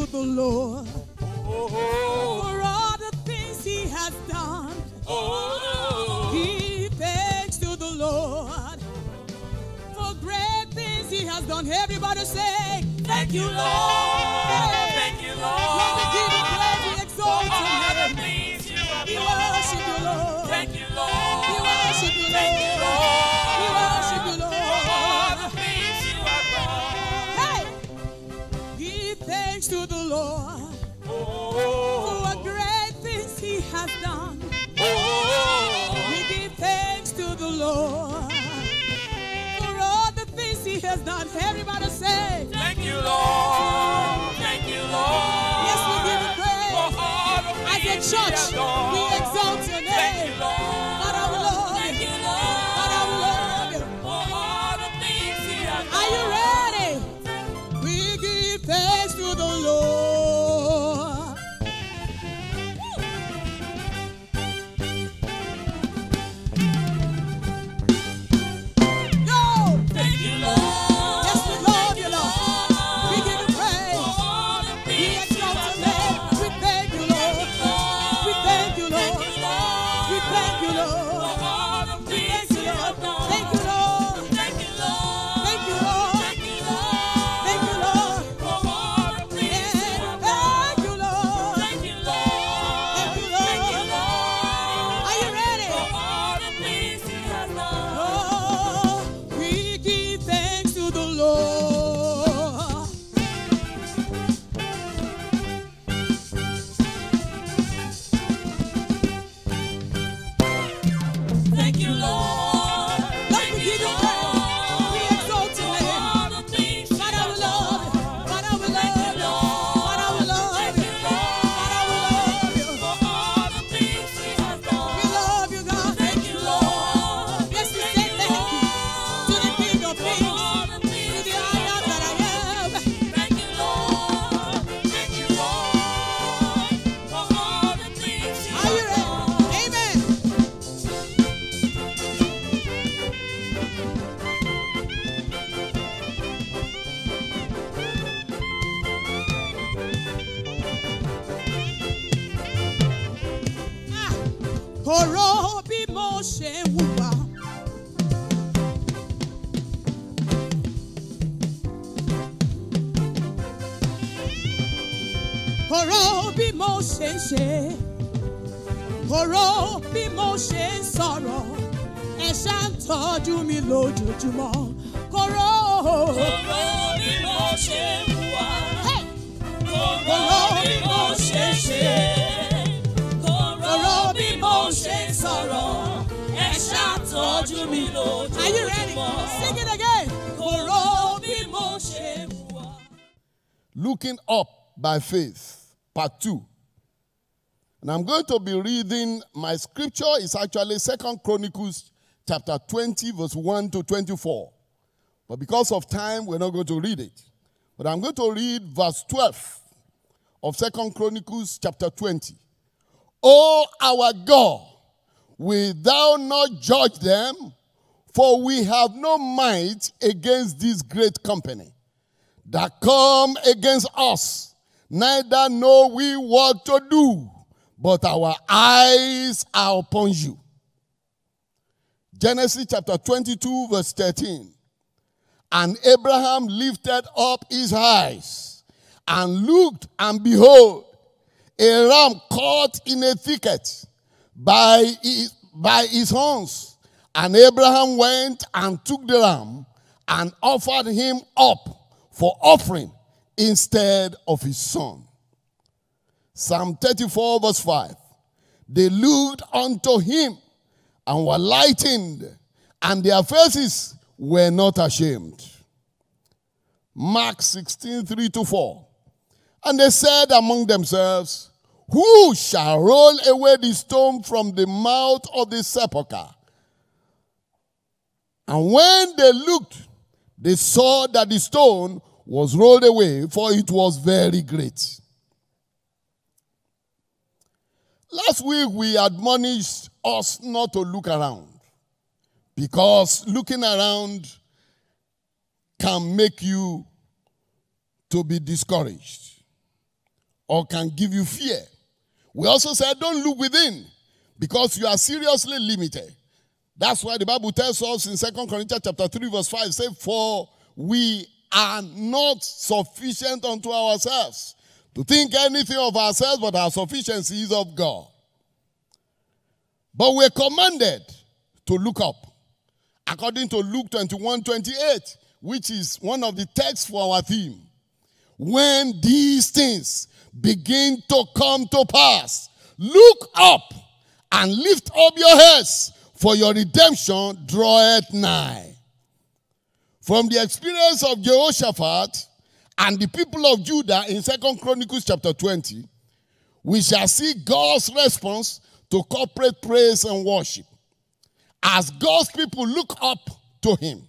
to the Lord for all the things he has done. Give thanks to the Lord for great things he has done. Everybody say, thank you, Lord. Thank you, Lord. Let me give you praise, we exalt For all your the name. things you have We done. worship you, Lord. Thank you, Lord. We worship you, Thank you, Lord. Lord. We worship you, For all Lord. the things you have done. Hey! Give thanks to the Lord Oh, for great things he has done. oh, We give thanks to the Lord for all the things he has done. Everybody say, thank you, Lord. Thank you, Lord. yes, we give you praise. For all the As a things you church, have done. we exalt your Thank you, name. Lord. Father, we love Thank you. you, Lord. Father, we love you. For all the things you have done. Are you ready? We give thanks to the Lord. Go! Thank you, Lord. Yes, we love you, Lord. We give you praise. For all the We things you exalt have your name. done. We thank you, Lord. We thank you, Lord. We thank you, Lord. For all the We things thank you, you have Lord. done. Thank you, Lord. Thank you, Lord. Thank you, Lord. Thank you, Lord. Thank you, Lord. For all the things you have done. Thank you, Lord. Thank you, Lord. Thank you, Thank you, Lord. Lord. Are you ready? For all the things you have done. Oh, we give thanks to the Lord. Thank you, Lord. Let me give you praise. We exalt your For name. all the things you Father, we have love you. done. Father, we love you. Father, we love Thank you. you, Lord. Father, we love you. For all the things you have done. We love you, God. Thank you, Lord. Yes, we say thank you to the King of For Kings, all the to things the you I am have that I am. Thank you, Lord. Thank you, Lord. For all the things you Are you have ready? done. Amen. Ah, ọ̀rọ̀ bí mo ṣe ń hùwà. Ọ̀rọ̀ bí mo ṣe ń ṣe. Ọ̀rọ̀ bí mo ṣe ń sọ̀rọ̀. Ẹ ṣá ń tọ́jú mi lójoojúmọ́. Kọ̀rọ̀. Ọ̀rọ̀ bí mo ṣe ń hùwà. Hey! Ọ̀rọ̀ bí mo ṣe ń ṣe. Ọ̀rọ̀ bí mo ṣe ń sọ̀rọ̀. Ẹ ṣàtọ́jú mi lójoojúmọ́. Are you ready? Sing it again. Ọ̀rọ̀ bí mo ṣe ń hùwà. Looking up by faith, part 2. And I'm going to be reading, my scripture is actually 2 Chronicles chapter 20, verse 1 to 24. But because of time, we're not going to read it. But I'm going to read verse 12 of 2 Chronicles chapter 20. O our God, will thou not judge them? For we have no might against this great company that come against us, neither know we what to do, but our eyes are upon you. Genesis chapter 22, verse 13. And Abraham lifted up his eyes and looked, and behold, a ram caught in a thicket by his horns. And Abraham went and took the ram and offered him up for offering instead of his son. Psalm 34, verse 5. They looked unto him and were lightened, and their faces were not ashamed. Mark 16, 3 to 4. And they said among themselves, who shall roll away the stone from the mouth of the sepulchre? And when they looked, they saw that the stone was rolled away, for it was very great. Last week we admonished us not to look around, because looking around can make you to be discouraged. or can give you fear. We also said don't look within because you are seriously limited. That's why the Bible tells us in 2 Corinthians chapter 3 verse 5, say, for we are not sufficient unto ourselves to think anything of ourselves, but our sufficiency is of God. But we're commanded to look up. According to Luke 21:28, which is one of the texts for our theme. When these things begin to come to pass, look up and lift up your heads, for your redemption draweth nigh. From the experience of Jehoshaphat and the people of Judah in 2 Chronicles chapter 20, we shall see God's response to corporate praise and worship as God's people look up to him.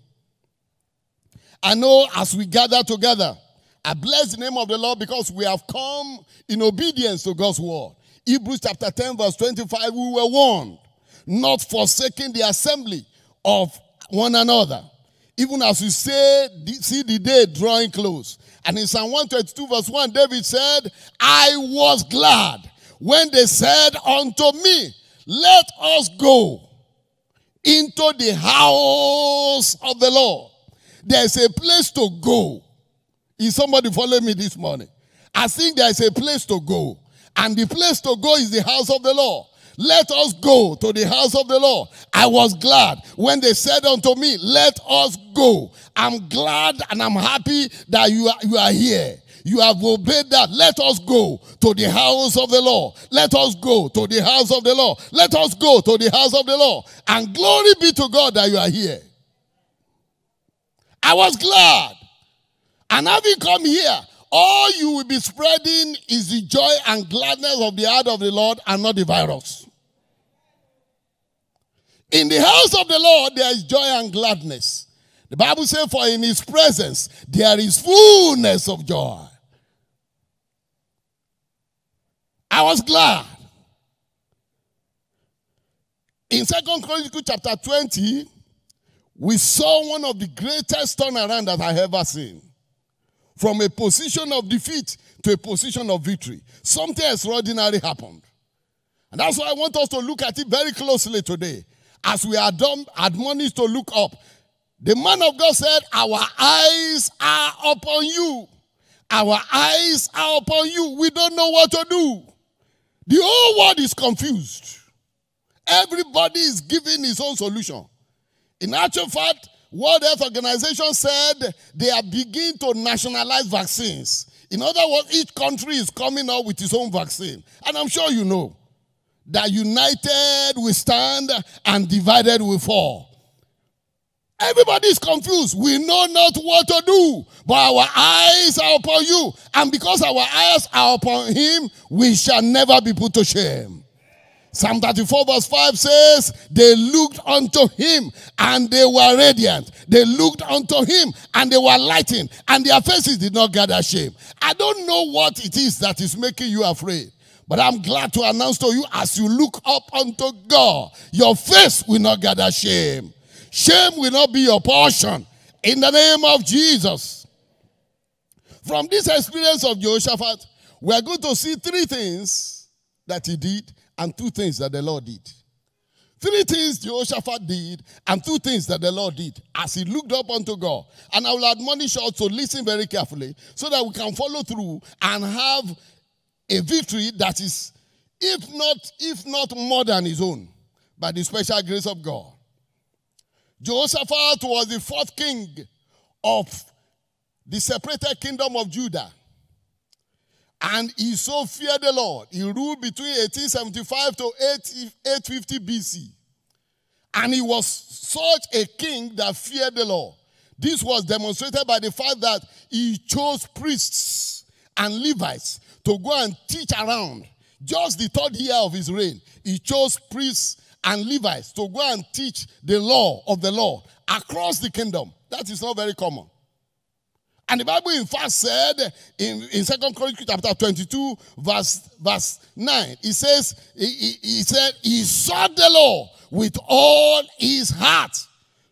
I know as we gather together, I bless the name of the Lord because we have come in obedience to God's word. Hebrews chapter 10 verse 25, we were warned, not forsaking the assembly of one another, even as we see the day drawing close. And in Psalm 122 verse 1, David said, I was glad when they said unto me, let us go into the house of the Lord. There's a place to go. Is somebody following me this morning? I think there's a place to go. And the place to go is the house of the Lord. Let us go to the house of the Lord. I was glad when they said unto me, let us go. I'm glad and I'm happy that you are here. You have obeyed that. Let us go to the house of the Lord. Let us go to the house of the Lord. Let us go to the house of the Lord. And glory be to God that you are here. I was glad. And having come here, all you will be spreading is the joy and gladness of the heart of the Lord and not the virus. In the house of the Lord, there is joy and gladness. The Bible says, for in his presence, there is fullness of joy. I was glad. In 2 Chronicles chapter 20, we saw one of the greatest turnaround that I have ever seen. From a position of defeat to a position of victory. Something extraordinary happened. And that's why I want us to look at it very closely today. As we are admonished to look up. The man of God said, our eyes are upon you. Our eyes are upon you. We don't know what to do. The whole world is confused. Everybody is giving his own solution. In actual fact, World Health Organization said they are beginning to nationalize vaccines. In other words, each country is coming up with its own vaccine. And I'm sure you know that united we stand and divided we fall. Everybody is confused. We know not what to do, but our eyes are upon you. And because our eyes are upon him, we shall never be put to shame. Psalm 34 verse 5 says, they looked unto him and they were radiant. They looked unto him and they were lightened, and their faces did not gather shame. I don't know what it is that is making you afraid, but I'm glad to announce to you, as you look up unto God, your face will not gather shame. Shame will not be your portion in the name of Jesus. From this experience of Jehoshaphat, we are going to see three things that he did and two things that the Lord did. Three things Jehoshaphat did and two things that the Lord did as he looked up unto God. And I will admonish you to listen very carefully so that we can follow through and have a victory that is, if not more than his own, by the special grace of God. Jehoshaphat was the fourth king of the separated kingdom of Judah. And he so feared the Lord. He ruled between 1875 to 850 BC. And he was such a king that feared the Lord. This was demonstrated by the fact that he chose priests and Levites to go and teach around. Just the third year of his reign, he chose priests and Levites to go and teach the law of the Lord across the kingdom. That is not very common. And the Bible in fact said in 2 Chronicles chapter 22 verse 9, it says, he said, he sought the Lord with all his heart.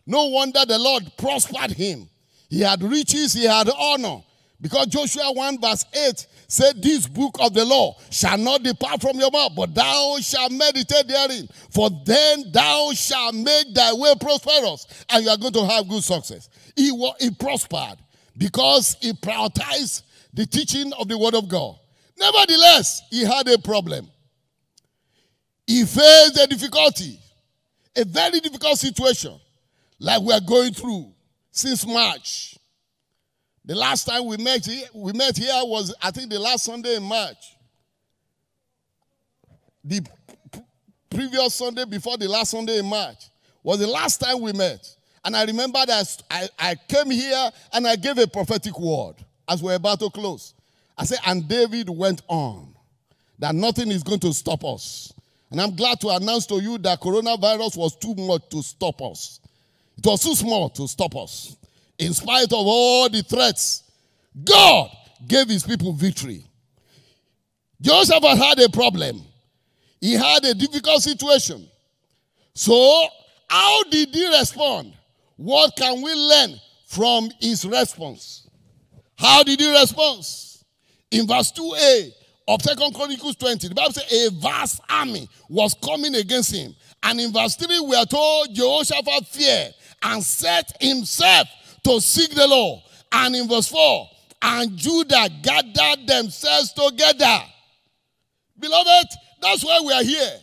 No wonder the Lord prospered him. He had riches, he had honor. Because Joshua 1 verse 8 said, this book of the law shall not depart from your mouth, but thou shalt meditate therein. For then thou shalt make thy way prosperous, and you are going to have good success. He prospered because he prioritized the teaching of the word of God. Nevertheless, he had a problem. He faced a difficulty, a very difficult situation, like we are going through since March. The last time we met here was, I think, the last Sunday in March. The previous Sunday before the last Sunday in March was the last time we met. And I remember that I came here and I gave a prophetic word as we're about to close. I said, and David went on, that nothing is going to stop us. And I'm glad to announce to you that coronavirus was too much to stop us. It was too small to stop us. In spite of all the threats, God gave his people victory. Jehoshaphat had a problem. He had a difficult situation. So, how did he respond? What can we learn from his response? How did he respond? In verse 2a of 2 Chronicles 20, the Bible says a vast army was coming against him. And in verse 3, we are told Jehoshaphat feared and set himself to seek the Lord. And in verse 4, and Judah gathered themselves together. Beloved, that's why we are here.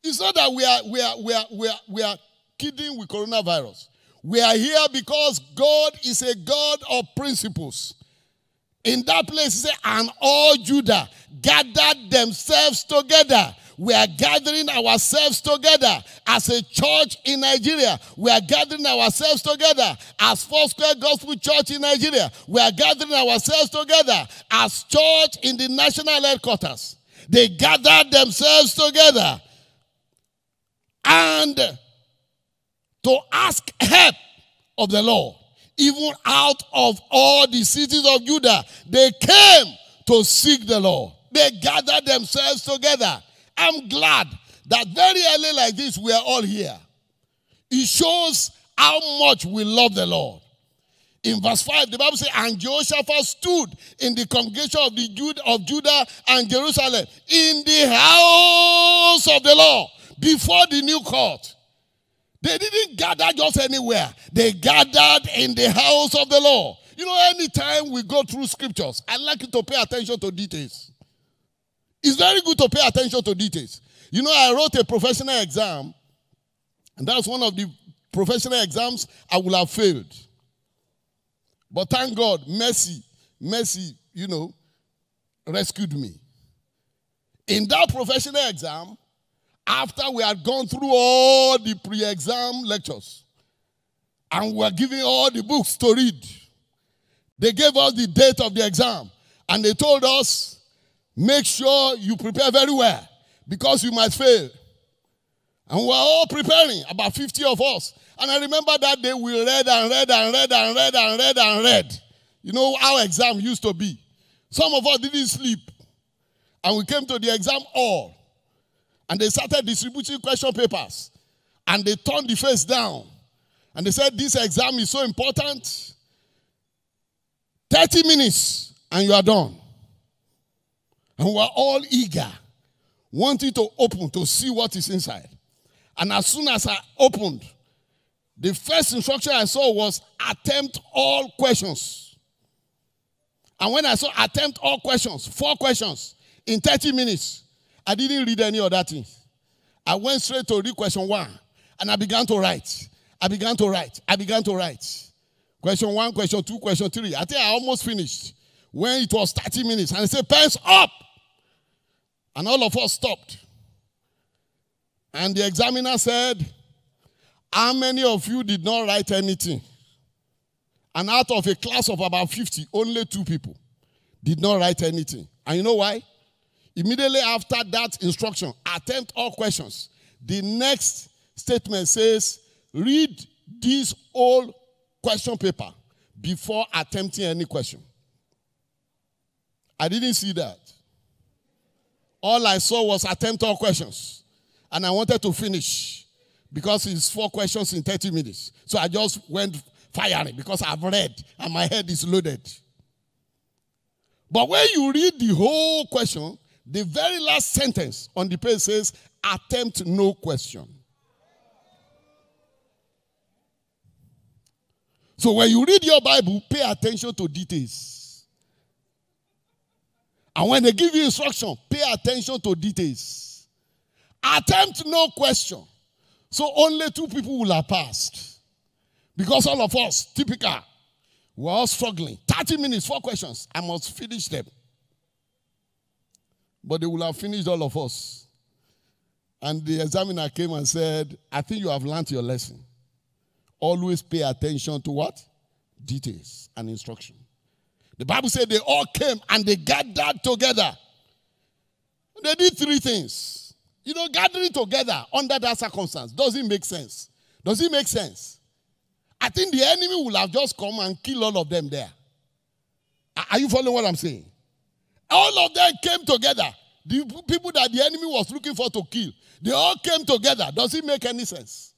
It's not that we are kidding with coronavirus. We are here because God is a God of principles. In that place, he said, and all Judah gathered themselves together. We are gathering ourselves together as a church in Nigeria. We are gathering ourselves together as Foursquare Gospel Church in Nigeria. We are gathering ourselves together as church in the national headquarters. They gathered themselves together and to ask help of the Lord. Even out of all the cities of Judah, they came to seek the Lord. They gathered themselves together. I'm glad that very early like this, we are all here. It shows how much we love the Lord. In verse 5, the Bible says, and Jehoshaphat stood in the congregation of Judah and Jerusalem in the house of the Lord before the new court. They didn't gather just anywhere. They gathered in the house of the Lord. You know, anytime we go through scriptures, I like you to pay attention to details. It's very good to pay attention to details. You know, I wrote a professional exam, and that's one of the professional exams I would have failed. But thank God, mercy, you know, rescued me. In that professional exam, after we had gone through all the pre-exam lectures, and we were giving all the books to read, they gave us the date of the exam, and they told us, make sure you prepare very well, because you might fail. And we were all preparing, about 50 of us. And I remember that day we read and read and read and read and read and read. You know how exam used to be. Some of us didn't sleep. And we came to the exam hall. And they started distributing question papers. And they turned the face down. And they said, this exam is so important. 30 minutes and you are done. And we were all eager, wanting to open to see what is inside. And as soon as I opened, the first instruction I saw was attempt all questions. And when I saw attempt all questions, 4 questions in 30 minutes, I didn't read any other thing. I went straight to read question 1. And I began to write. I began to write. Question 1, question 2, question 3. I think I almost finished when it was 30 minutes. And I said, pens up. And all of us stopped. And the examiner said, how many of you did not write anything? And out of a class of about 50, only 2 people did not write anything. And you know why? Immediately after that instruction, attempt all questions, the next statement says, read this whole question paper before attempting any question. I didn't see that. All I saw was attempt all questions. And I wanted to finish because it's 4 questions in 30 minutes. So I just went firing because I've read and my head is loaded. But when you read the whole question, the very last sentence on the page says, attempt no question. So when you read your Bible, pay attention to details. And when they give you instruction, pay attention to details. Attempt no question. So only 2 people will have passed. Because all of us, typical, we're all struggling. 30 minutes, 4 questions. I must finish them. But they will have finished all of us. And the examiner came and said, I think you have learned your lesson. Always pay attention to what? Details and instruction. The Bible said they all came and they gathered together. They did 3 things. You know, gathering together under that circumstance doesn't make sense. Does it make sense? I think the enemy will have just come and kill all of them there. Are you following what I'm saying? All of them came together. The people that the enemy was looking for to kill, they all came together. Does it make any sense?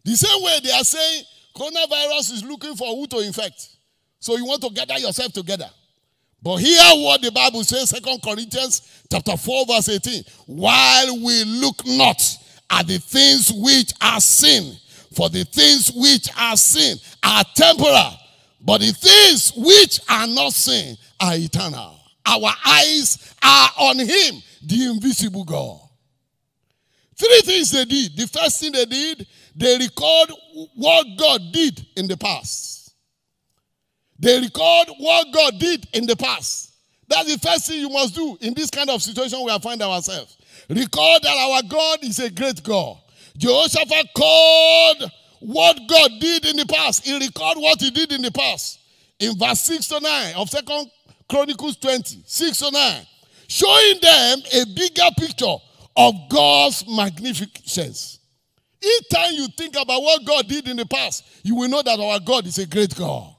The same way they are saying coronavirus is looking for who to infect. So you want to gather yourself together. But hear what the Bible says, 2 Corinthians chapter 4, verse 18. While we look not at the things which are seen, for the things which are seen are temporal, but the things which are not seen are eternal. Our eyes are on him, the invisible God. 3 things they did. The first thing they did, they record what God did in the past. They record what God did in the past. That's the first thing you must do in this kind of situation we find ourselves. Record that our God is a great God. Jehoshaphat called what God did in the past. He recorded what he did in the past. In verse 6 to 9 of 2 Chronicles 20, 6 to 9, showing them a bigger picture of God's magnificence. Each time you think about what God did in the past, you will know that our God is a great God.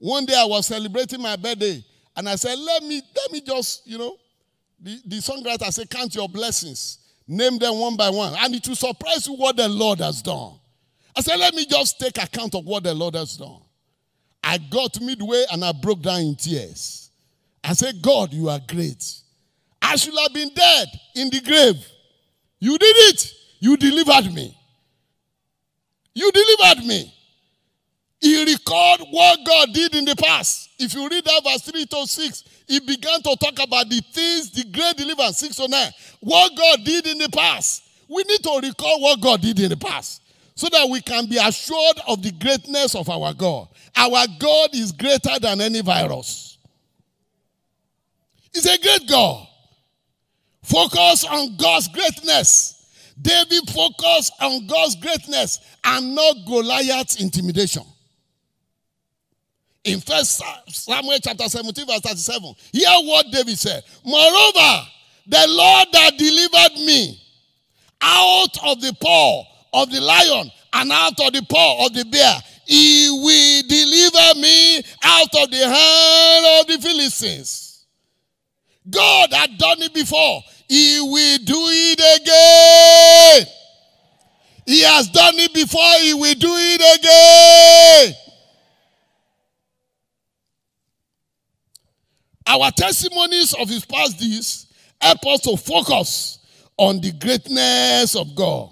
One day I was celebrating my birthday, and I said, let me just, the songwriter said, count your blessings. Name them one by one. And it will surprise you what the Lord has done. I said, let me just take account of what the Lord has done. I got midway and I broke down in tears. I said, God, you are great. I should have been dead in the grave. You did it. You delivered me. You delivered me. He recalled what God did in the past. If you read that verse 3 to 6, he began to talk about the things, the great deliverance, 6 to 9. What God did in the past. We need to recall what God did in the past so that we can be assured of the greatness of our God. Our God is greater than any virus. He's a great God. Focus on God's greatness. David focused on God's greatness and not Goliath's intimidation. In 1 Samuel chapter 17, verse 37, hear what David said. Moreover, the Lord that delivered me out of the paw of the lion and out of the paw of the bear, he will deliver me out of the hand of the Philistines. God had done it before. He will do it again. He has done it before. He will do it again. Our testimonies of his past deeds help us to focus on the greatness of God.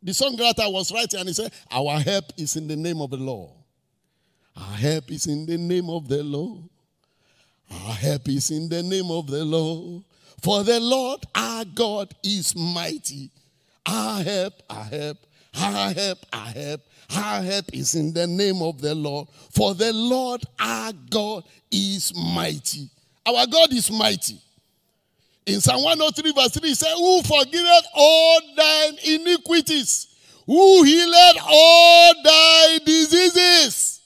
The songwriter was writing and he said, our help is in the name of the Lord. Our help is in the name of the Lord. Our help is in the name of the Lord. For the Lord our God is mighty. Our help, our help, our help, our help. Our help is in the name of the Lord. For the Lord our God is mighty. Our God is mighty. In Psalm 103 verse 3, he said, who forgiveth all thine iniquities, who healeth all thy diseases.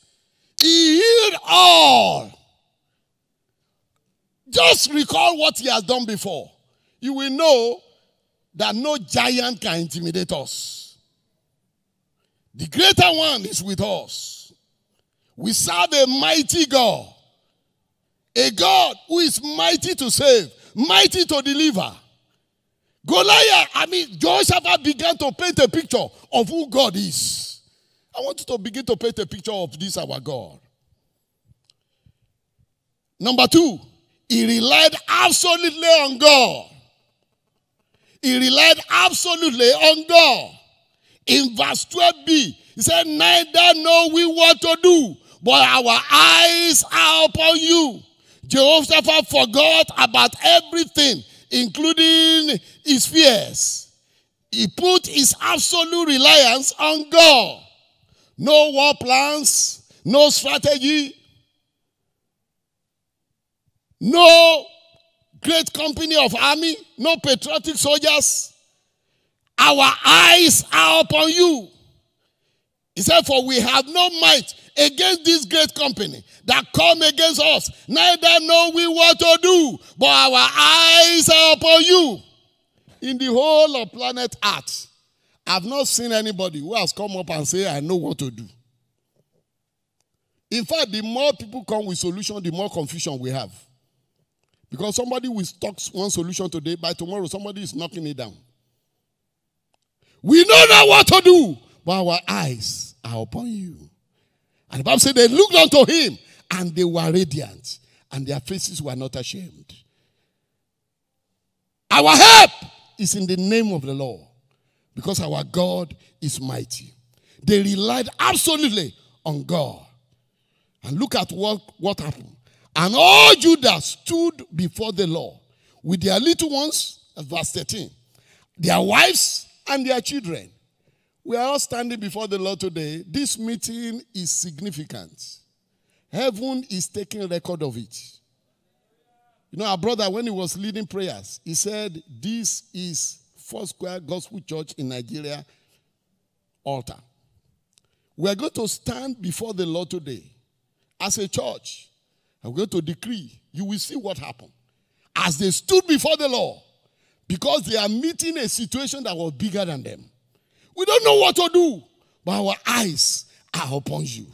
He healed all. Just recall what he has done before. You will know that no giant can intimidate us. The greater one is with us. We serve a mighty God. A God who is mighty to save, mighty to deliver. Jehoshaphat began to paint a picture of who God is. I want you to begin to paint a picture of this, our God. Number 2, he relied absolutely on God. He relied absolutely on God. In verse 12b, he said, neither know we what to do, but our eyes are upon you. Jehoshaphat forgot about everything, including his fears. He put his absolute reliance on God. No war plans, no strategy, no great company of army, no patriotic soldiers. Our eyes are upon you. He said, for we have no might against this great company that come against us. Neither know we what to do, but our eyes are upon you. In the whole of planet Earth, I've not seen anybody who has come up and say, I know what to do. In fact, the more people come with solution, the more confusion we have. Because somebody will stock one solution today, by tomorrow somebody is knocking it down. We don't know what to do, but our eyes are upon you. And the Bible said they looked unto him, and they were radiant, and their faces were not ashamed. Our help is in the name of the Lord, because our God is mighty. They relied absolutely on God. And look at what happened. And all Judah stood before the Lord with their little ones, verse 13, their wives and their children. We are all standing before the Lord today. This meeting is significant. Heaven is taking record of it. You know, our brother, when he was leading prayers, he said, this is Foursquare Gospel Church in Nigeria altar. We are going to stand before the Lord today as a church. I'm going to decree. You will see what happened. As they stood before the Lord, because they are meeting a situation that was bigger than them. We don't know what to do, but our eyes are upon you.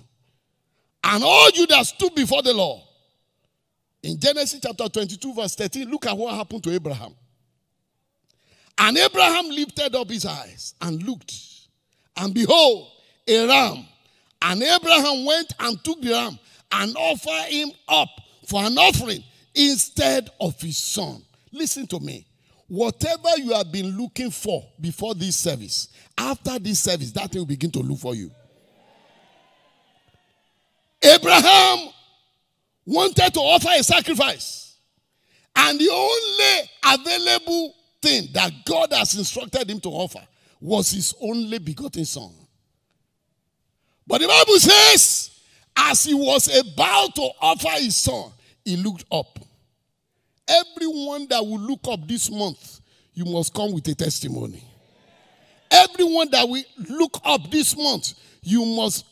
And all you that stood before the Lord. In Genesis chapter 22, verse 13, look at what happened to Abraham. And Abraham lifted up his eyes and looked, and behold, a ram. And Abraham went and took the ram and offered him up for an offering instead of his son. Listen to me. Whatever you have been looking for before this service, after this service, that thing will begin to look for you. Abraham wanted to offer a sacrifice. And the only available thing that God has instructed him to offer was his only begotten son. But the Bible says, as he was about to offer his son, he looked up. Everyone that will look up this month, you must come with a testimony. Everyone that will look up this month, you must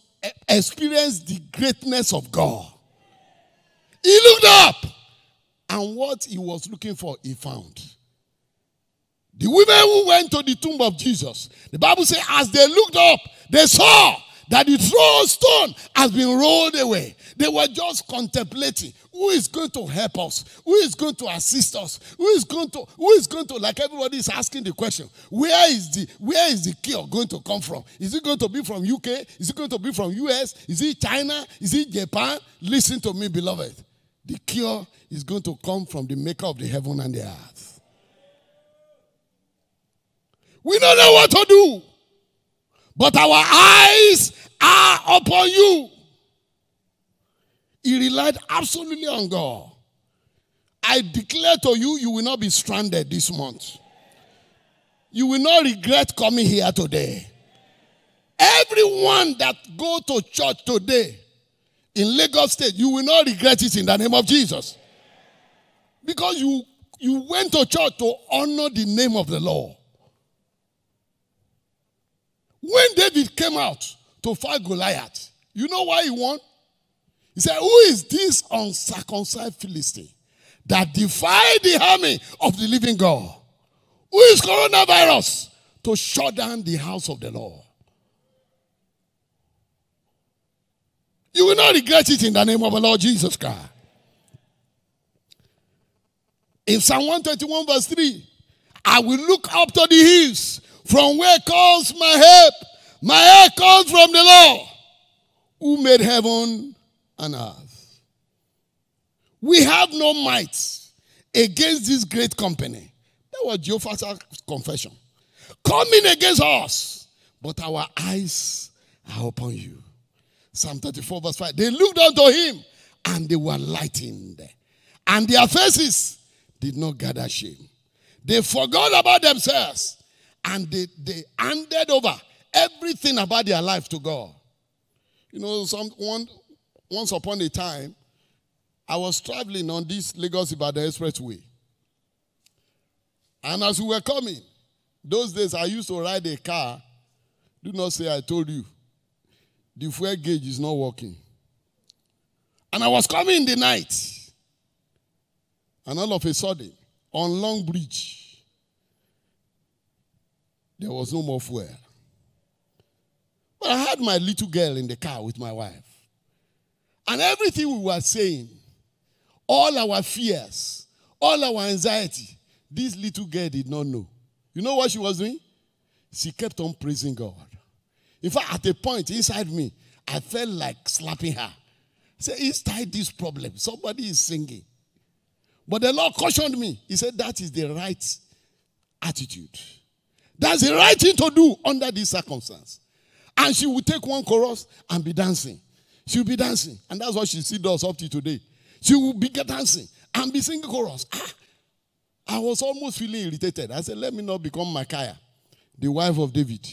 experience the greatness of God. He looked up, and what he was looking for, he found. The women who went to the tomb of Jesus, the Bible says, as they looked up, they saw that the stone has been rolled away. They were just contemplating, who is going to help us? Who is going to assist us? Who is going to, like everybody is asking the question, where is the cure going to come from? Is it going to be from UK? Is it going to be from US? Is it China? Is it Japan? Listen to me, beloved. The cure is going to come from the maker of the heaven and the earth. We don't know what to do, but our eyes are upon you. He relied absolutely on God. I declare to you, you will not be stranded this month. You will not regret coming here today. Everyone that go to church today in Lagos State, you will not regret it in the name of Jesus. Because you went to church to honor the name of the Lord. When David came out to fight Goliath, you know why he won? He said, who is this uncircumcised Philistine that defied the army of the living God? Who is coronavirus to shut down the house of the Lord? You will not regret it in the name of the Lord Jesus Christ. In Psalm 121 verse 3, I will look up to the hills, from where comes my help. My help comes from the Lord, who made heaven and earth. We have no might against this great company. That was Jehoshaphat's confession. Coming against us, but our eyes are upon you. Psalm 34 verse 5. They looked unto him and they were lightened. And their faces did not gather shame. They forgot about themselves and they handed over everything about their life to God. You know, once upon a time, I was traveling on this Lagos-Ibadan Expressway. And as we were coming, those days I used to ride a car. Do not say I told you. The fuel gauge is not working. And I was coming in the night. And all of a sudden, on Long Bridge, there was no more fuel. But I had my little girl in the car with my wife. And everything we were saying, all our fears, all our anxiety, this little girl did not know. You know what she was doing? She kept on praising God. In fact, at a point inside me, I felt like slapping her. I said, inside this problem, somebody is singing. But the Lord cautioned me. He said, that is the right attitude. That's the right thing to do under this circumstance. And she would take one chorus and be dancing. She will be dancing. And that's what she still does up to today. She will be dancing and be singing chorus. I was almost feeling irritated. I said, let me not become Micaiah, the wife of David.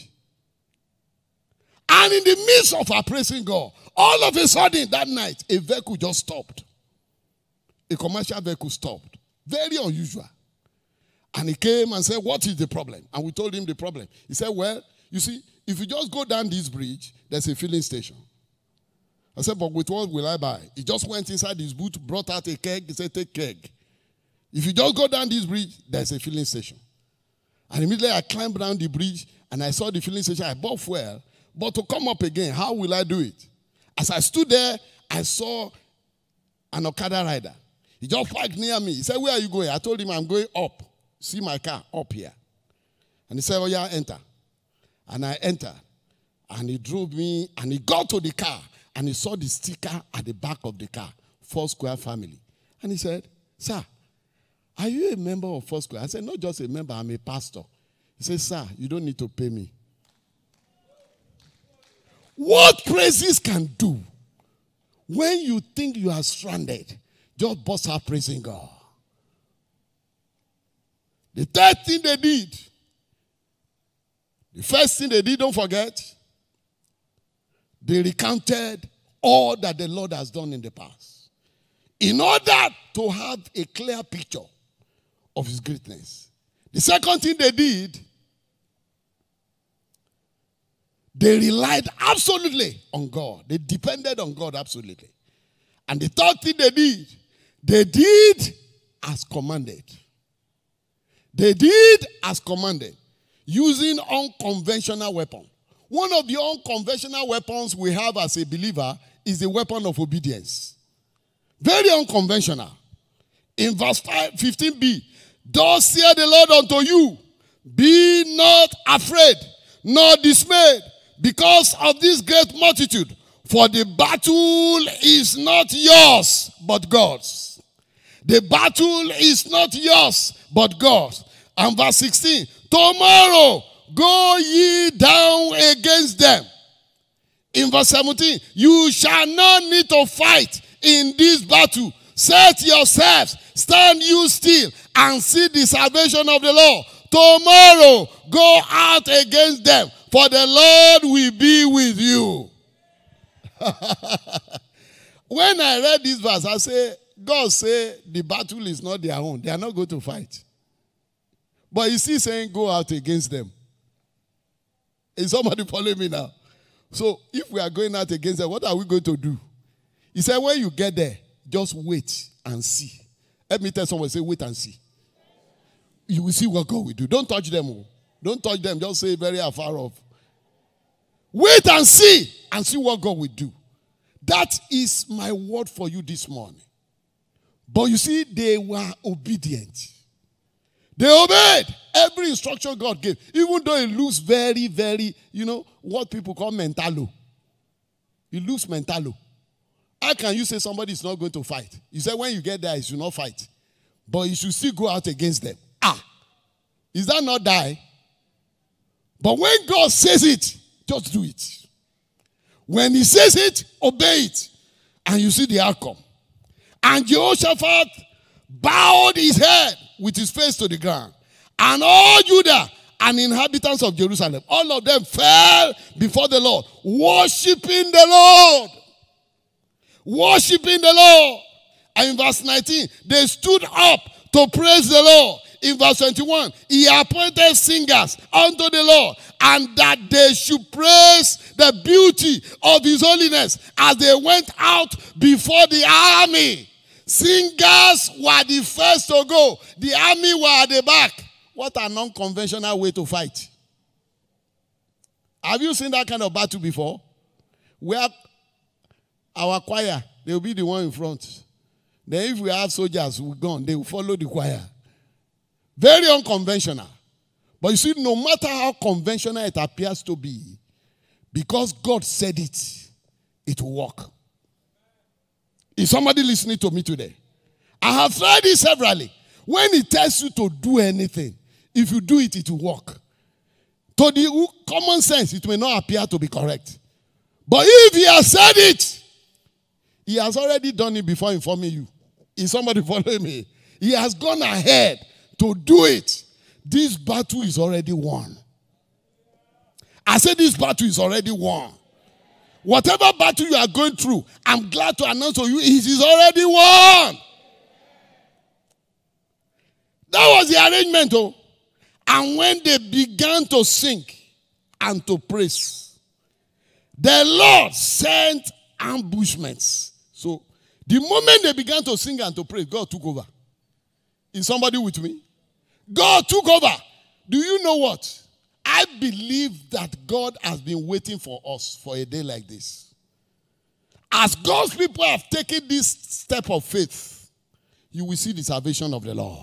And in the midst of her praising God, all of a sudden that night, a vehicle just stopped. A commercial vehicle stopped. Very unusual. And he came and said, what is the problem? And we told him the problem. He said, well, you see, if you just go down this bridge, there's a filling station. I said, but with what will I buy? He just went inside his boot, brought out a keg. He said, take keg. If you just go down this bridge, there's a filling station. And immediately I climbed down the bridge and I saw the filling station. I bought fuel. But to come up again, how will I do it? As I stood there, I saw an Okada rider. He just parked near me. He said, where are you going? I told him, I'm going up. See my car up here. And he said, oh yeah, enter. And I entered. And he drove me, and he got to the car, and he saw the sticker at the back of the car, Foursquare Family. And he said, sir, are you a member of Foursquare? I said, not just a member, I'm a pastor. He said, sir, you don't need to pay me. What praises can do when you think you are stranded, just bust out praising God. The third thing they did, the first thing they did, don't forget, they recounted all that the Lord has done in the past in order to have a clear picture of his greatness. The second thing they did, they relied absolutely on God. They depended on God absolutely. And the third thing they did as commanded. They did as commanded, using unconventional weapon. One of the unconventional weapons we have as a believer is the weapon of obedience. Very unconventional. In verse 15b, thus saith the Lord unto you, be not afraid, nor dismayed, because of this great multitude. For the battle is not yours, but God's. The battle is not yours, but God's. And verse 16, tomorrow go ye down against them. In verse 17, you shall not need to fight in this battle. Set yourselves, stand you still, and see the salvation of the Lord. Tomorrow go out against them, for the Lord will be with you. When I read this verse, I say, God say the battle is not their own. They are not going to fight. But he's still saying go out against them. Is somebody following me now? So if we are going out against them, what are we going to do? He said when you get there, just wait and see. Let me tell someone, say wait and see. You will see what God will do. Don't touch them. Don't touch them. Just say very afar off. Wait and see what God will do. That is my word for you this morning. But you see, they were obedient. They obeyed every instruction God gave, even though it looks very, very, what people call mentalo. It looks mentalo. How can you say somebody is not going to fight? You said when you get there, you should not fight. But you should still go out against them. Is that not die? But when God says it, just do it. When he says it, obey it. And you see the outcome. And Jehoshaphat bowed his head with his face to the ground. And all Judah and inhabitants of Jerusalem, all of them fell before the Lord, worshiping the Lord. Worshiping the Lord. And in verse 19, they stood up to praise the Lord. In verse 21, he appointed singers unto the Lord, and that they should praise the beauty of his holiness as they went out before the army. Singers were the first to go. The army were at the back. What an unconventional way to fight. Have you seen that kind of battle before? Where our choir, they will be the one in front. Then if we have soldiers who gone, they will follow the choir. Very unconventional. But you see, no matter how conventional it appears to be, because God said it, it will work. Is somebody listening to me today? I have tried it severally. When he tells you to do anything, if you do it, it will work. To the common sense, it may not appear to be correct. But if he has said it, he has already done it before informing you. Is somebody following me? He has gone ahead to do it. This battle is already won. I said this battle is already won. Whatever battle you are going through, I'm glad to announce to you, it is already won. That was the arrangement, oh. And when they began to sing and to praise, the Lord sent ambushments. So, the moment they began to sing and to praise, God took over. Is somebody with me? God took over. Do you know what? I believe that God has been waiting for us for a day like this. As God's people have taken this step of faith, you will see the salvation of the Lord.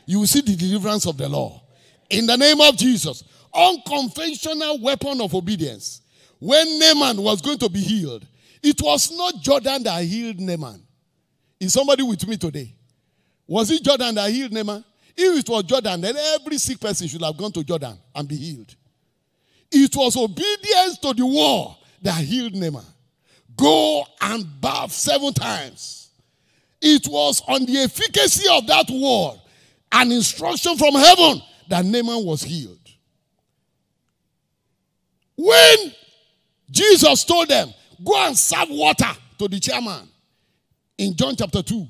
You will see the deliverance of the Lord. In the name of Jesus. Unconventional weapon of obedience. When Naaman was going to be healed, it was not Jordan that healed Naaman. Is somebody with me today? Was it Jordan that healed Naaman? If it was Jordan, then every sick person should have gone to Jordan and be healed. It was obedience to the word that healed Naaman. Go and bath 7 times. It was on the efficacy of that word, an instruction from heaven, that Naaman was healed. When Jesus told them, go and serve water to the chairman in John chapter 2,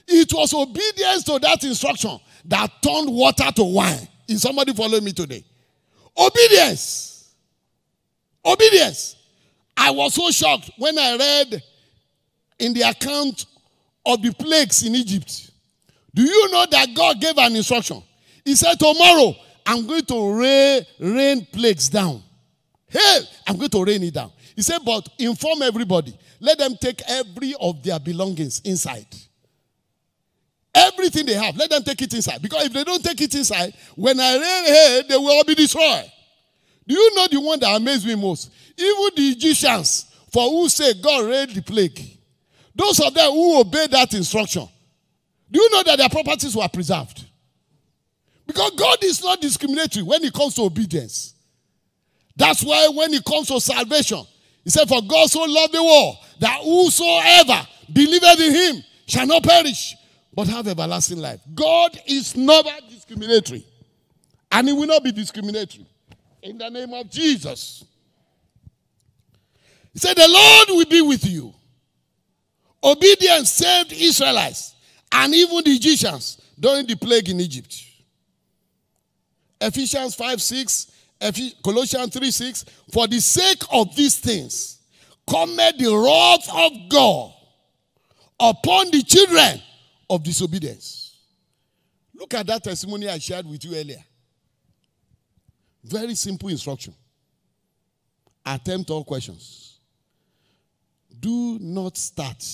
it was obedience to that instruction that turned water to wine. Is somebody following me today? Obedience. Obedience. I was so shocked when I read in the account of the plagues in Egypt. Do you know that God gave an instruction? He said, tomorrow, I'm going to rain plagues down. Hey, I'm going to rain it down. He said, but inform everybody. Let them take every of their belongings inside. Everything they have, let them take it inside. Because if they don't take it inside, when I rain here, they will all be destroyed. Do you know the one that amazed me most? Even the Egyptians, for whose sake God rained the plague. Those of them who obeyed that instruction. Do you know that their properties were preserved? Because God is not discriminatory when it comes to obedience. That's why when it comes to salvation, he said, for God so loved the world, that whosoever believeth in him shall not perish, but have everlasting life. God is never discriminatory. And he will not be discriminatory. In the name of Jesus. He said, the Lord will be with you. Obedience saved Israelites and even the Egyptians during the plague in Egypt. Ephesians 5:6, Colossians 3:6. For the sake of these things, cometh the wrath of God upon the children of disobedience. Look at that testimony I shared with you earlier. Very simple instruction. Attempt all questions. Do not start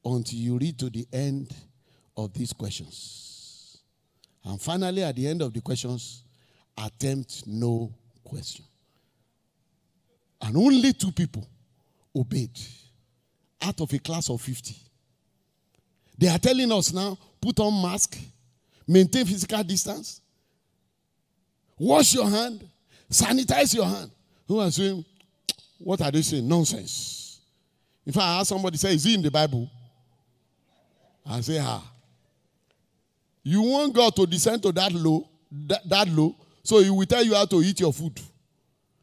until you read to the end of these questions. And finally, at the end of the questions, attempt no question. And only 2 people obeyed. out of a class of 50. They are telling us now, put on mask, maintain physical distance, wash your hand, sanitize your hand. Who are saying, what are they saying? Nonsense. If I ask somebody, say, is it in the Bible? I say, you want God to descend to that low, so he will tell you how to eat your food.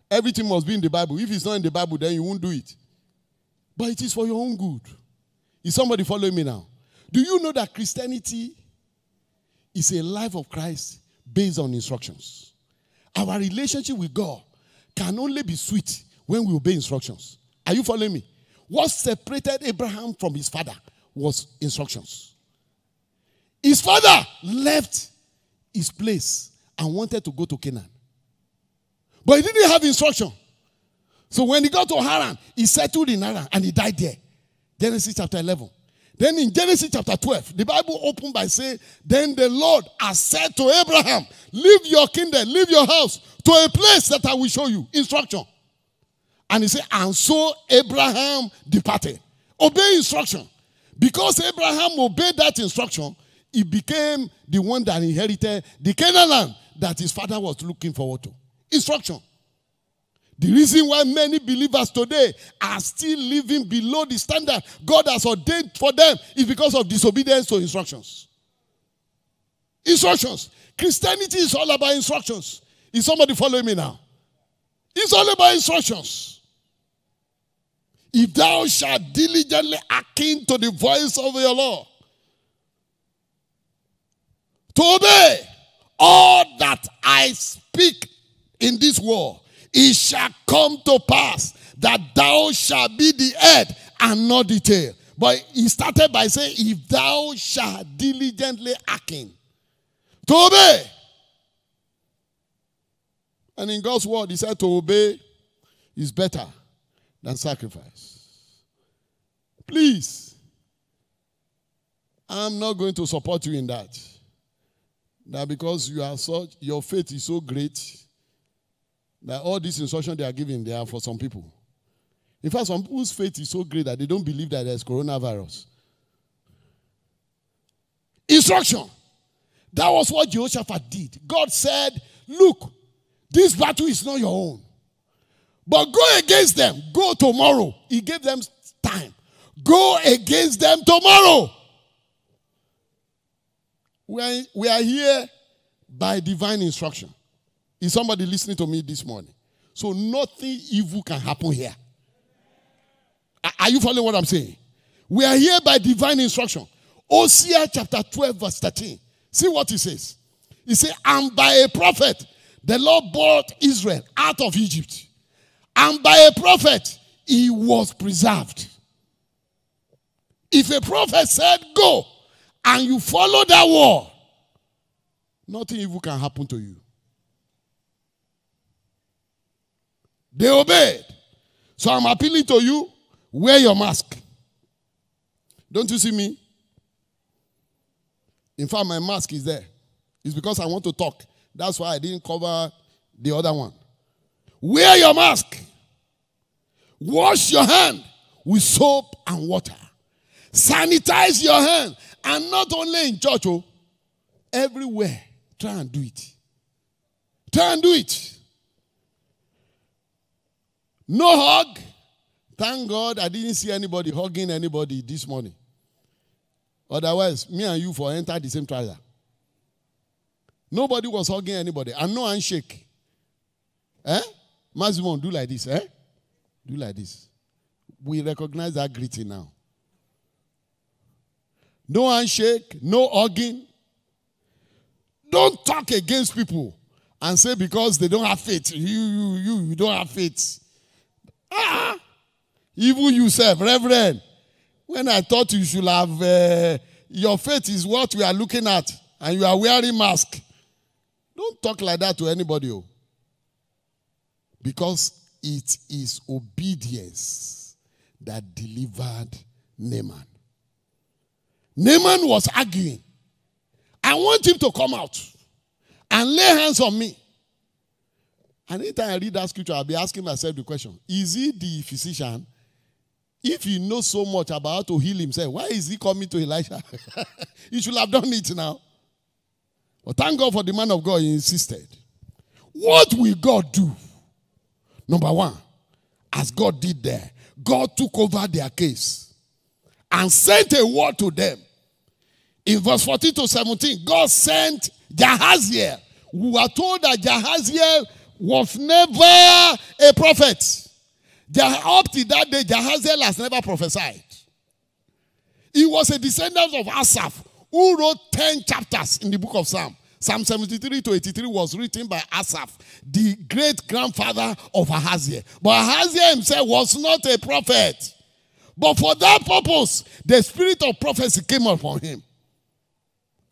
Everything must be in the Bible. If it's not in the Bible, then you won't do it. But it is for your own good. Is somebody following me now? Do you know that Christianity is a life of Christ based on instructions? Our relationship with God can only be sweet when we obey instructions. Are you following me? What separated Abraham from his father was instructions. His father left his place and wanted to go to Canaan. But he didn't have instruction. So when he got to Haran, he settled in Haran and he died there. Genesis chapter 11. Then in Genesis chapter 12, the Bible opened by saying, then the Lord has said to Abraham, leave your kindred, leave your house to a place that I will show you. Instruction. And he said, and so Abraham departed. Obey instruction. Because Abraham obeyed that instruction, he became the one that inherited the Canaan land that his father was looking forward to. Instruction. The reason why many believers today are still living below the standard God has ordained for them is because of disobedience to instructions. Instructions. Christianity is all about instructions. Is somebody following me now? It's all about instructions. If thou shalt diligently hearken to the voice of your Lord, to obey all that I speak in this world, it shall come to pass that thou shalt be the head and not the tail. But he started by saying, if thou shalt diligently hearken to obey. And in God's word, he said to obey is better than sacrifice. Please, I'm not going to support you in that. That because you are such, your faith is so great, that all these instructions they are giving, they are for some people. In fact, some people's faith is so great that they don't believe that there's coronavirus. Instruction. That was what Jehoshaphat did. God said, look, this battle is not your own. But go against them. Go tomorrow. He gave them time. Go against them tomorrow. We are here by divine instruction. Is somebody listening to me this morning? So nothing evil can happen here. Are you following what I'm saying? We are here by divine instruction. Hosea chapter 12 verse 13. See what he says. He says, and by a prophet, the Lord brought Israel out of Egypt. And by a prophet, he was preserved. If a prophet said, go, and you follow that word, nothing evil can happen to you. They obeyed. So I'm appealing to you, wear your mask. Don't you see me? In fact, my mask is there. It's because I want to talk. That's why I didn't cover the other one. Wear your mask. Wash your hand with soap and water. Sanitize your hand. And not only in church, everywhere. Try and do it. Try and do it. No hug. Thank God I didn't see anybody hugging anybody this morning. Otherwise, me and you for enter the same trouser. Nobody was hugging anybody. And no handshake. Maximum, do like this. Do like this. We recognize that greeting now. No handshake, no hugging. Don't talk against people and say because they don't have faith. You don't have faith. Even yourself, Reverend. When I thought you should have, your faith is what we are looking at, and you are wearing mask. Don't talk like that to anybody. Because it is obedience that delivered Naaman. Naaman was arguing. I want him to come out and lay hands on me. And anytime I read that scripture, I'll be asking myself the question, is he the physician? If he knows so much about how to heal himself, why is he coming to Elisha? He should have done it now. But thank God for the man of God, he insisted. What will God do? Number one, as God did there, God took over their case and sent a word to them. In verse 14 to 17, God sent Jahaziel. We are told that Jahaziel was never a prophet. Up to that day, Jahaziel has never prophesied. He was a descendant of Asaph, who wrote 10 chapters in the book of Psalm. Psalm 73 to 83 was written by Asaph, the great-grandfather of Ahaziah. But Ahaziah himself was not a prophet. But for that purpose, the spirit of prophecy came upon him.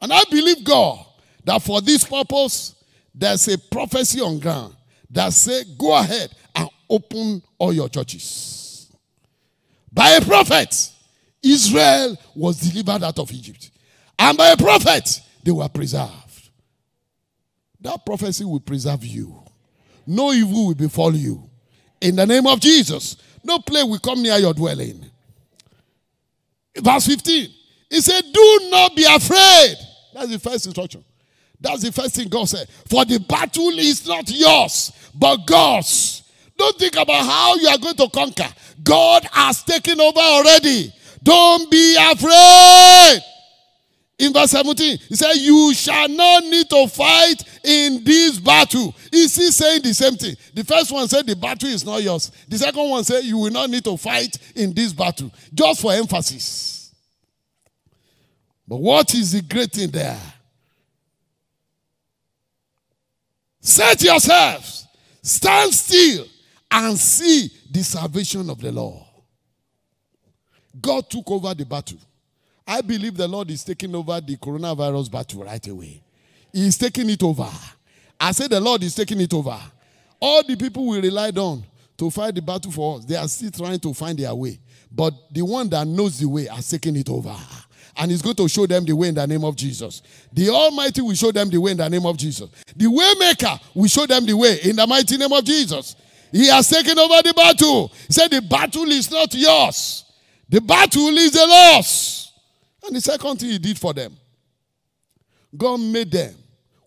And I believe God that for this purpose, there's a prophecy on ground that says, go ahead and open all your churches. By a prophet, Israel was delivered out of Egypt. And by a prophet, they were preserved. That prophecy will preserve you. No evil will befall you. In the name of Jesus, no plague will come near your dwelling. Verse 15, he said, do not be afraid. That's the first instruction. That's the first thing God said. For the battle is not yours, but God's. Don't think about how you are going to conquer. God has taken over already. Don't be afraid. In verse 17, he said, you shall not need to fight in this battle. Is he saying the same thing? The first one said the battle is not yours. The second one said you will not need to fight in this battle. Just for emphasis. But what is the great thing there? Set yourselves, stand still, and see the salvation of the Lord. God took over the battle. I believe the Lord is taking over the coronavirus battle right away. He is taking it over. I said the Lord is taking it over. All the people we relied on to fight the battle for us, they are still trying to find their way. But the one that knows the way has taken it over. And he's going to show them the way in the name of Jesus. The Almighty will show them the way in the name of Jesus. The Waymaker will show them the way in the mighty name of Jesus. He has taken over the battle. He said the battle is not yours. The battle is the Lord's. And the second thing he did for them, God made them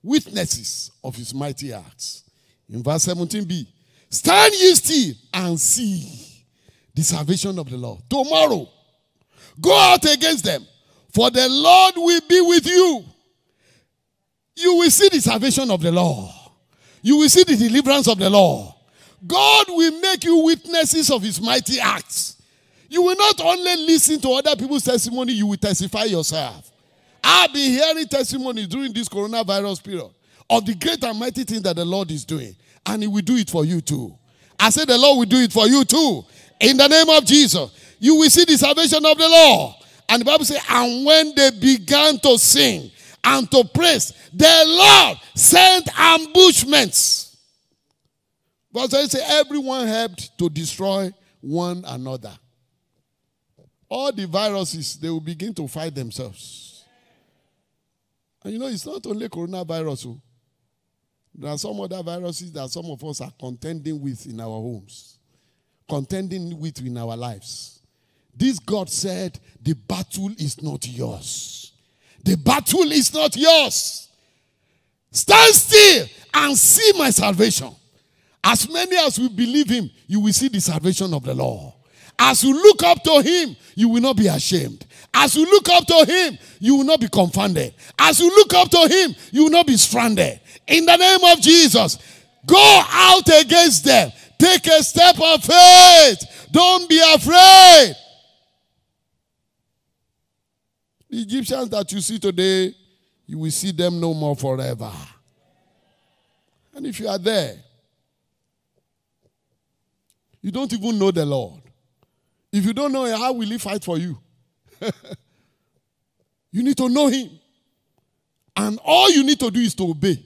witnesses of his mighty acts. In verse 17b, stand ye still and see the salvation of the Lord. Tomorrow, go out against them, for the Lord will be with you. You will see the salvation of the Lord. You will see the deliverance of the Lord. God will make you witnesses of his mighty acts. You will not only listen to other people's testimony, you will testify yourself. I've been hearing testimonies during this coronavirus period of the great and mighty thing that the Lord is doing. And he will do it for you too. I said the Lord will do it for you too. In the name of Jesus, you will see the salvation of the Lord. And the Bible says, and when they began to sing and to praise, the Lord sent ambushments. But they say everyone helped to destroy one another. All the viruses, they will begin to fight themselves. And you know, it's not only coronavirus. There are some other viruses that some of us are contending with in our homes. Contending with in our lives. This God said, the battle is not yours. The battle is not yours. Stand still and see my salvation. As many as will believe him, you will see the salvation of the Lord. As you look up to him, you will not be ashamed. As you look up to him, you will not be confounded. As you look up to him, you will not be stranded. In the name of Jesus, go out against them. Take a step of faith. Don't be afraid. The Egyptians that you see today, you will see them no more forever. And if you are there, you don't even know the Lord. If you don't know him, how will he fight for you? You need to know him. And all you need to do is to obey.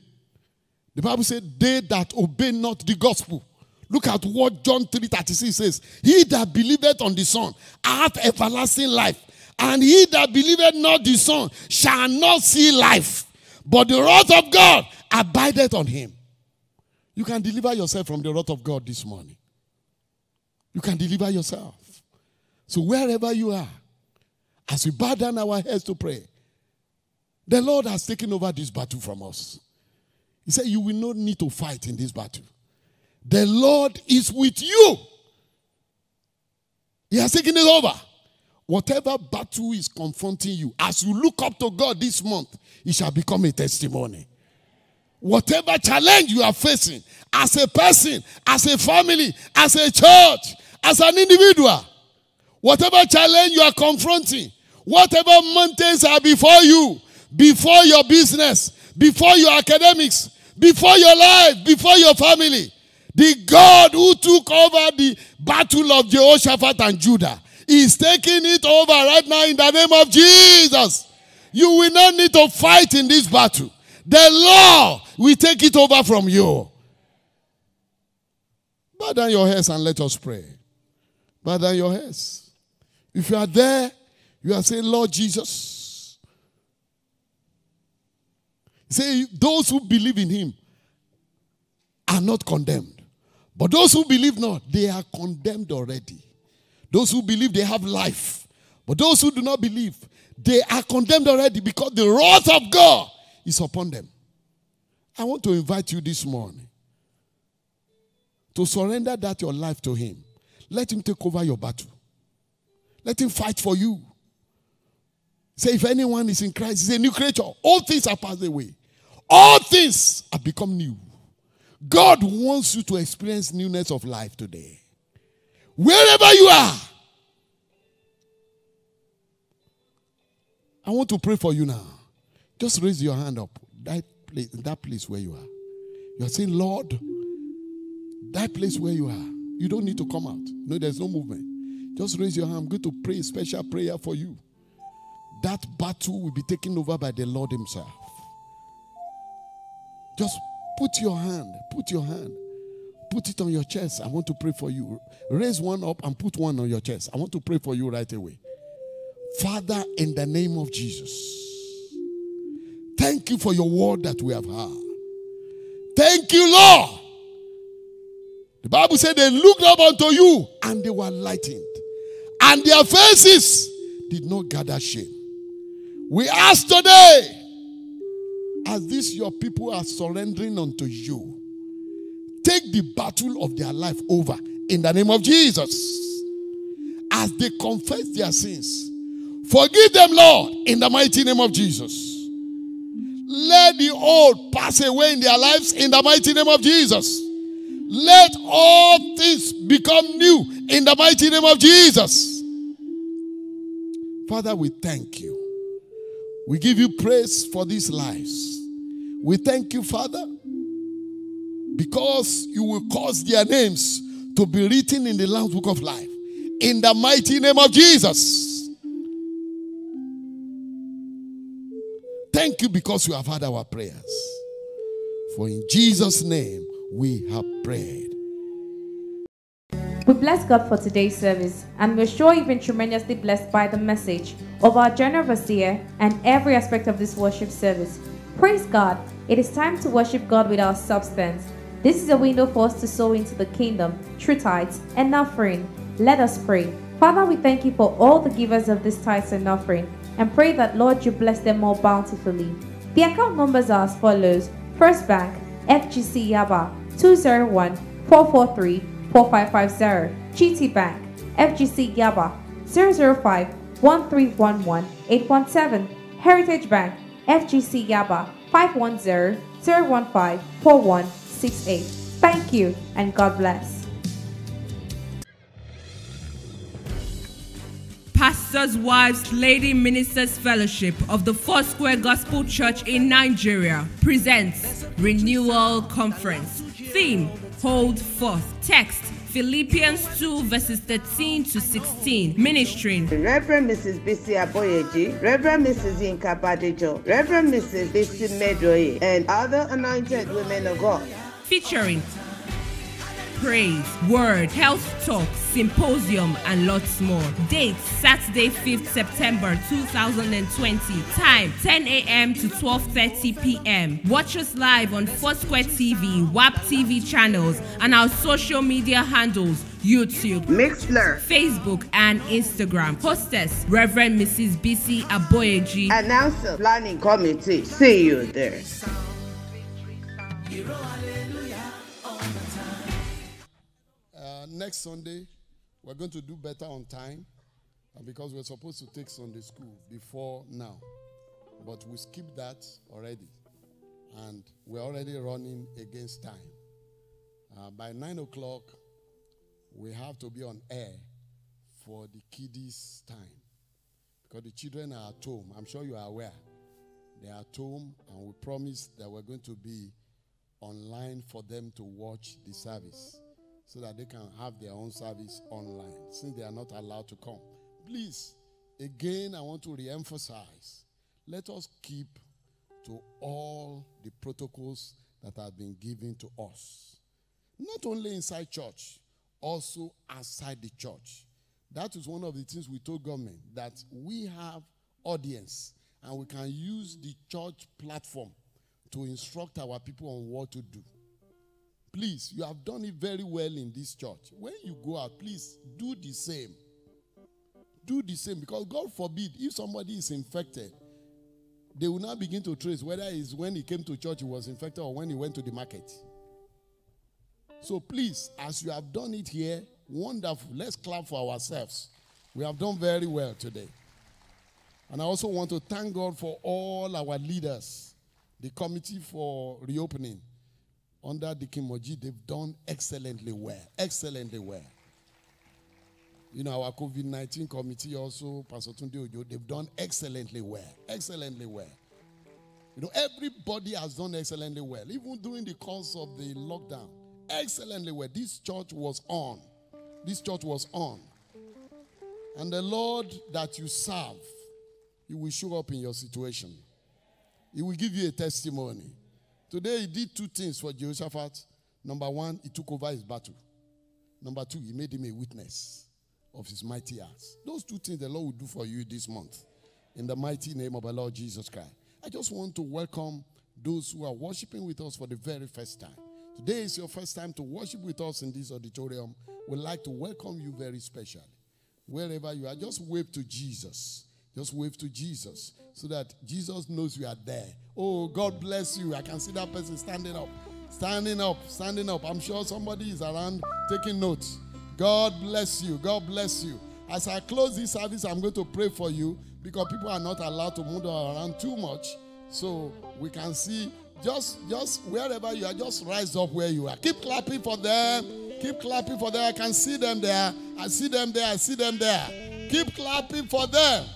The Bible said, they that obey not the gospel. Look at what John 3:36 says. He that believeth on the Son hath everlasting life. And he that believeth not the Son shall not see life. But the wrath of God abideth on him. You can deliver yourself from the wrath of God this morning. You can deliver yourself. So wherever you are, as we bow down our heads to pray, the Lord has taken over this battle from us. He said, you will not need to fight in this battle. The Lord is with you. He has taken it over. Whatever battle is confronting you, as you look up to God this month, it shall become a testimony. Whatever challenge you are facing, as a person, as a family, as a church, as an individual, whatever challenge you are confronting, whatever mountains are before you, before your business, before your academics, before your life, before your family, the God who took over the battle of Jehoshaphat and Judah is taking it over right now in the name of Jesus. You will not need to fight in this battle. The Lord will take it over from you. Bow down your heads and let us pray. Bow down your heads. If you are there, you are saying, Lord Jesus. Say, those who believe in him are not condemned. But those who believe not, they are condemned already. Those who believe they have life. But those who do not believe, they are condemned already because the wrath of God is upon them. I want to invite you this morning to surrender that your life to him. Let him take over your battle. Let him fight for you. Say, if anyone is in Christ, he's a new creature. All things are passed away. All things have become new. God wants you to experience newness of life today. Wherever you are, I want to pray for you now. Just raise your hand up. That place where you are. You are saying, Lord, that place where you are, you don't need to come out. No, there's no movement. Just raise your hand. I'm going to pray a special prayer for you. That battle will be taken over by the Lord himself. Just put your hand. Put it on your chest. I want to pray for you. Raise one up and put one on your chest. I want to pray for you right away. Father, in the name of Jesus, thank you for your word that we have heard. Thank you, Lord. The Bible said they looked up unto you and they were lightened. And their faces did not gather shame. We ask today, as these your people are surrendering unto you, take the battle of their life over in the name of Jesus. As they confess their sins, forgive them, Lord, in the mighty name of Jesus. Let the old pass away in their lives in the mighty name of Jesus. Let all things become new in the mighty name of Jesus. Father, we thank you. We give you praise for these lives. We thank you, Father, because you will cause their names to be written in the Lamb's Book of Life. In the mighty name of Jesus. Thank you because you have heard our prayers. For in Jesus' name we have prayed. We bless God for today's service, and we're sure you've been tremendously blessed by the message of our general overseer and every aspect of this worship service. Praise God. It is time to worship God with our substance. This is a window for us to sow into the kingdom, through tithes and offering. Let us pray. Father, we thank you for all the givers of this tithes and offering, and pray that, Lord, you bless them more bountifully. The account numbers are as follows. First Bank, FGC Yaba, 201-443-4550. GT Bank, FGC Yaba, 005-1311-817. Heritage Bank, FGC Yaba, 510-015-4168. Thank you, and God bless. Pastors' Wives Lady Ministers Fellowship of the Foursquare Gospel Church in Nigeria presents Renewal Conference. Theme, Hold Forth. Text, Philippians 2 verses 13 to 16. Ministering Reverend Mrs. Bisi Aboyeji, Reverend Mrs. Yinka Badejo, Reverend Mrs. Bisi Medroye, and other anointed women of God. Featuring praise, word, health talk, symposium, and lots more. Date Saturday, 5th September 2020. Time 10 a.m. to 12:30 p.m. Watch us live on Foursquare TV, WAP TV channels, and our social media handles: YouTube, Mixler, Facebook, and Instagram. Hostess, Reverend Mrs. BC Aboyeji. Announcer, Planning Committee. See you there. Next Sunday, we're going to do better on time because we're supposed to take Sunday school before now. But we skipped that already. And we're already running against time. By 9 o'clock, we have to be on air for the kiddies' time. Because the children are at home. I'm sure you are aware. They are at home, and we promised that we're going to be online for them to watch the service, so that they can have their own service online, since they are not allowed to come. Please, again, I want to re-emphasize, let us keep to all the protocols that have been given to us. Not only inside church, also outside the church. That is one of the things we told government, that we have audience, and we can use the church platform to instruct our people on what to do. Please, you have done it very well in this church. When you go out, please do the same. Do the same, because God forbid, if somebody is infected, they will now begin to trace whether it's when he came to church he was infected or when he went to the market. So please, as you have done it here, wonderful. Let's clap for ourselves. We have done very well today. And I also want to thank God for all our leaders, the committee for reopening under Deacon Moji. They've done excellently well. Excellently well. You know, our COVID-19 committee also, Pastor Tunde Ojo, they've done excellently well. Excellently well. You know, everybody has done excellently well. Even during the course of the lockdown. Excellently well. This church was on. This church was on. And the Lord that you serve, He will show up in your situation. He will give you a testimony. Today, He did two things for Jehoshaphat. Number one, He took over his battle. Number two, He made him a witness of His mighty acts. Those two things the Lord will do for you this month. In the mighty name of our Lord Jesus Christ. I just want to welcome those who are worshiping with us for the very first time. Today is your first time to worship with us in this auditorium. We'd like to welcome you very specially. Wherever you are, just wave to Jesus. Just wave to Jesus so that Jesus knows you are there. Oh, God bless you. I can see that person standing up. Standing up, standing up. I'm sure somebody is around taking notes. God bless you. God bless you. As I close this service, I'm going to pray for you because people are not allowed to move around too much. So we can see just wherever you are, just rise up where you are. Keep clapping for them. Keep clapping for them. I can see them there. I see them there. I see them there. Keep clapping for them.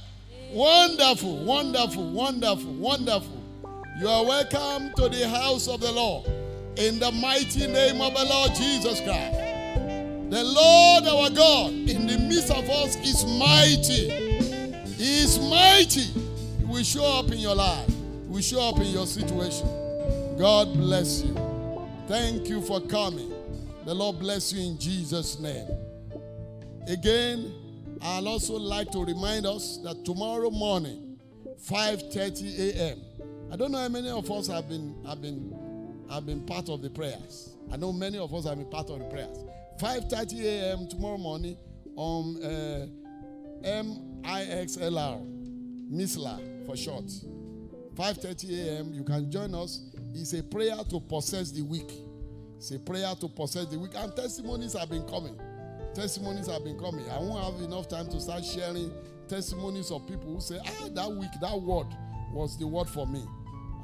Wonderful, wonderful, wonderful, wonderful. You are welcome to the house of the Lord. In the mighty name of the Lord Jesus Christ. The Lord our God in the midst of us is mighty. He is mighty. He will show up in your life. He will show up in your situation. God bless you. Thank you for coming. The Lord bless you in Jesus' name. Again, I'd also like to remind us that tomorrow morning, 5:30 a.m. I don't know how many of us have been part of the prayers. I know many of us have been part of the prayers. 5:30 a.m. tomorrow morning on MIXLR, MISLA for short. 5:30 a.m. You can join us. It's a prayer to possess the weak. It's a prayer to possess the weak. And testimonies have been coming. Testimonies have been coming. I won't have enough time to start sharing testimonies of people who say, that week, that word was the word for me.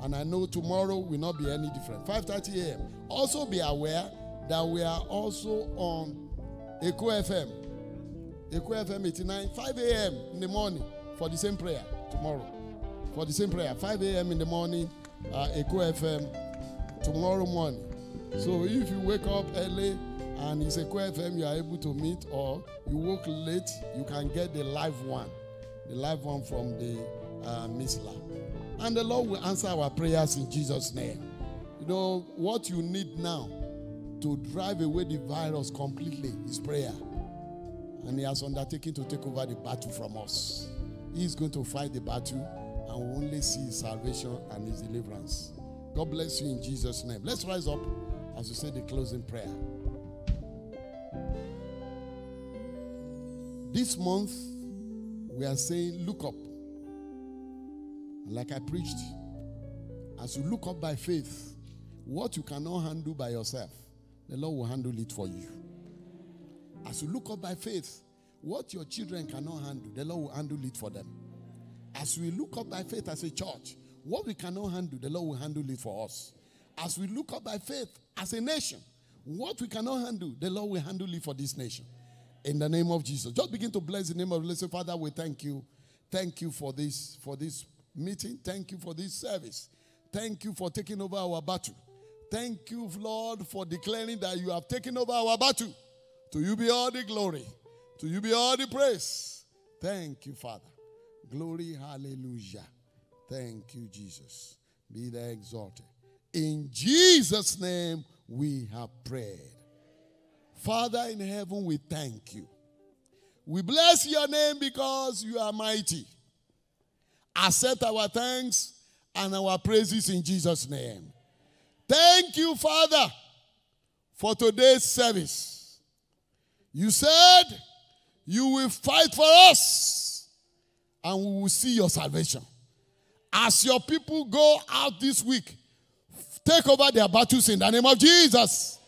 And I know tomorrow will not be any different. 5:30 a.m. Also be aware that we are also on Echo FM. Echo FM 89, 5 a.m. in the morning for the same prayer tomorrow. For the same prayer, 5 a.m. in the morning, Echo FM tomorrow morning. So if you wake up early and it's Echo FM, you are able to meet, or you woke late, you can get the live one from the MISLA. And the Lord will answer our prayers in Jesus' name. You know, what you need now to drive away the virus completely is prayer. And he has undertaken to take over the battle from us. He is going to fight the battle, and we only see his salvation and his deliverance. God bless you in Jesus' name. Let's rise up as we say the closing prayer. This month, we are saying, look up. Like I preached, as you look up by faith, what you cannot handle by yourself, the Lord will handle it for you. As you look up by faith, what your children cannot handle, the Lord will handle it for them. As we look up by faith as a church, what we cannot handle, the Lord will handle it for us. As we look up by faith as a nation, what we cannot handle, the Lord will handle it for this nation. In the name of Jesus. Just begin to bless the name of the Lord. Say, Father, we thank you. Thank you for this meeting. Thank you for this service. Thank you for taking over our battle. Thank you, Lord, for declaring that you have taken over our battle. To you be all the glory. To you be all the praise. Thank you, Father. Glory, hallelujah. Thank you, Jesus. Be thou exalted. In Jesus' name we have prayed. Father in heaven, we thank you. We bless your name because you are mighty. Accept our thanks and our praises in Jesus' name. Thank you, Father, for today's service. You said you will fight for us and we will see your salvation. As your people go out this week, take over their battles in the name of Jesus.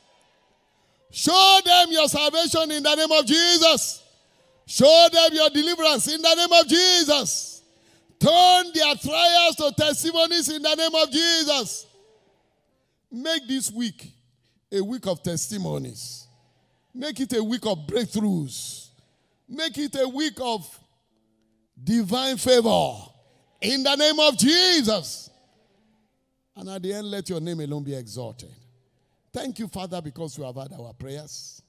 Show them your salvation in the name of Jesus. Show them your deliverance in the name of Jesus. Turn their trials to testimonies in the name of Jesus. Make this week a week of testimonies. Make it a week of breakthroughs. Make it a week of divine favor in the name of Jesus. And at the end, let your name alone be exalted. Thank you, Father, because you have heard our prayers.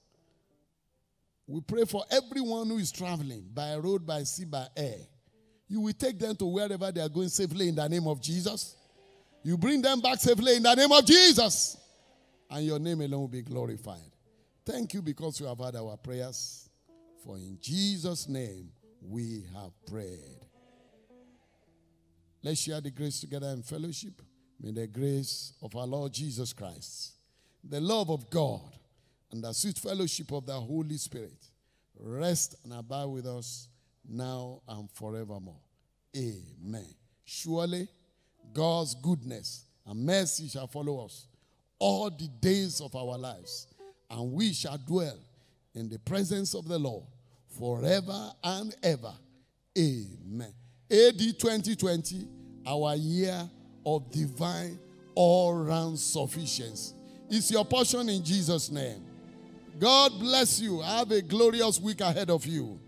We pray for everyone who is traveling by road, by sea, by air. You will take them to wherever they are going safely in the name of Jesus. You bring them back safely in the name of Jesus. And your name alone will be glorified. Thank you because you have heard our prayers. For in Jesus' name we have prayed. Let's share the grace together in fellowship. May the grace of our Lord Jesus Christ, the love of God, and the sweet fellowship of the Holy Spirit rest and abide with us now and forevermore. Amen. Surely God's goodness and mercy shall follow us all the days of our lives, and we shall dwell in the presence of the Lord forever and ever. Amen. AD 2020, our year of divine all-round sufficiency. It's your portion in Jesus' name. God bless you. Have a glorious week ahead of you.